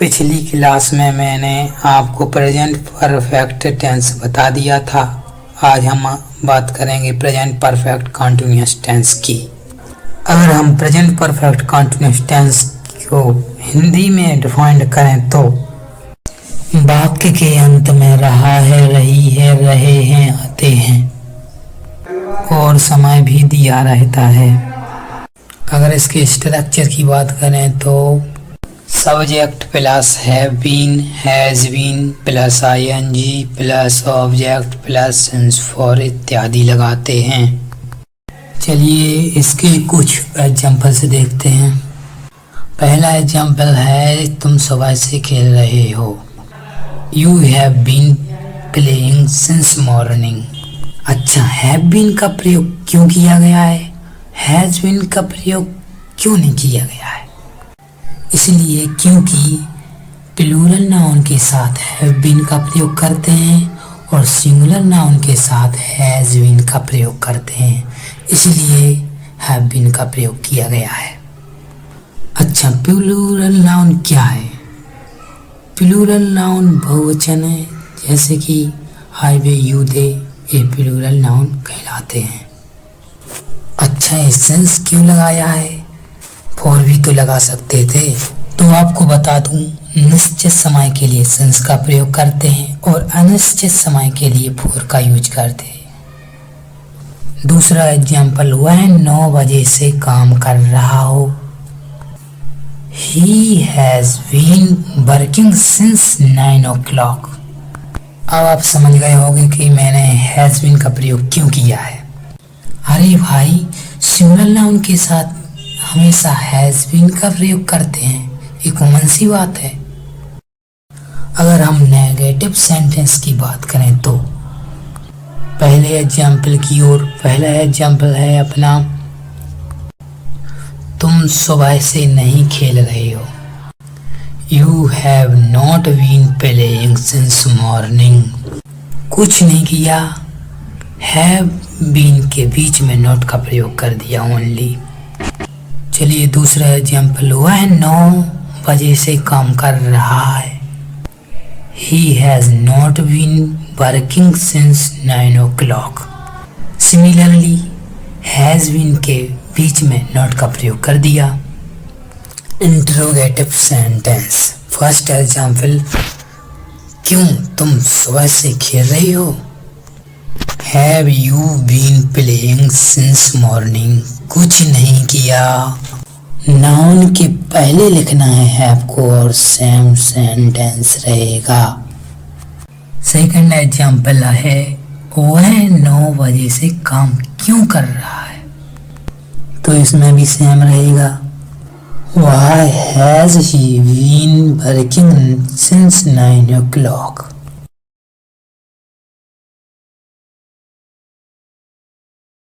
पिछली क्लास में मैंने आपको प्रेजेंट परफेक्ट टेंस बता दिया था। आज हम बात करेंगे प्रेजेंट परफेक्ट कंटीन्यूअस टेंस की। अगर हम प्रेजेंट परफेक्ट कंटीन्यूअस टेंस को हिंदी में डिफाइन करें तो वाक्य के अंत में रहा है, रही है, रहे हैं, आते हैं और समय भी दिया रहता है। अगर इसके स्ट्रक्चर की बात करें तो subject plus have been, has been plus ING plus object plus since for इत्यादि लगाते हैं। चलिए इसके कुछ एग्जांपल से देखते हैं। पहला एग्जांपल है तुम सुबह से खेल रहे हो। You have been playing since morning. अच्छा, हैव बीन का प्रयोग क्यों किया गया है, हैज बीन का प्रयोग क्यों नहीं किया गया है? इसलिए क्योंकि प्लूरल नाउन के साथ हैव बीन का प्रयोग करते हैं और सिंगुलर नाउन के साथ हैज बीन का प्रयोग करते हैं, इसलिए हैव बीन का प्रयोग किया गया है। अच्छा, प्लूरल नाउन क्या है? प्लूरल नाउन बहुवचन है, जैसे कि आई, वे, यू, दे, ये प्लूरल नाउन कहलाते हैं। अच्छा, एसेंस क्यों लगाया है? फॉर भी तो लगा सकते थे। तो आपको बता दूं, निश्चित समय के लिए सेंस का प्रयोग करते हैं और अनिश्चित समय के लिए फॉर का यूज करते हैं। दूसरा एग्जाम्पल, वह 9 बजे से काम कर रहा हो। He has been working since 9 o'clock। अब आप समझ गए होंगे कि मैंने has been का प्रयोग क्यों किया है। अरे भाई, सिंगुलर नाउन के साथ हमेशा हैज बीन का प्रयोग करते हैं, ये कॉमन सी बात है। अगर हम नेगेटिव सेंटेंस की बात करें तो पहले एग्जाम्पल की ओर, पहला एग्जाम्पल है अपना, तुम सुबह से नहीं खेल रहे हो। You have not been playing since morning. कुछ नहीं किया, हैव बीन के बीच में नॉट का प्रयोग कर दिया ओनली। चलिए दूसरा एग्जाम्पल, वह 9 बजे से काम कर रहा है। He has not been working since 9 o'clock। Similarly, has been के बीच में not का प्रयोग कर दिया। इंट्रोगेटिव सेंटेंस, फर्स्ट एग्जाम्पल, क्यों तुम सुबह से खेल रही हो? Have you been playing since morning? कुछ नहीं किया। नाउन के पहले लिखना है हैव को और सेम सेंटेंस रहेगा। सेकंड एग्जाम्पल है, वह 9 बजे से काम क्यों कर रहा है? तो इसमें भी सेम रहेगा। Why has he been working since 9 o'clock?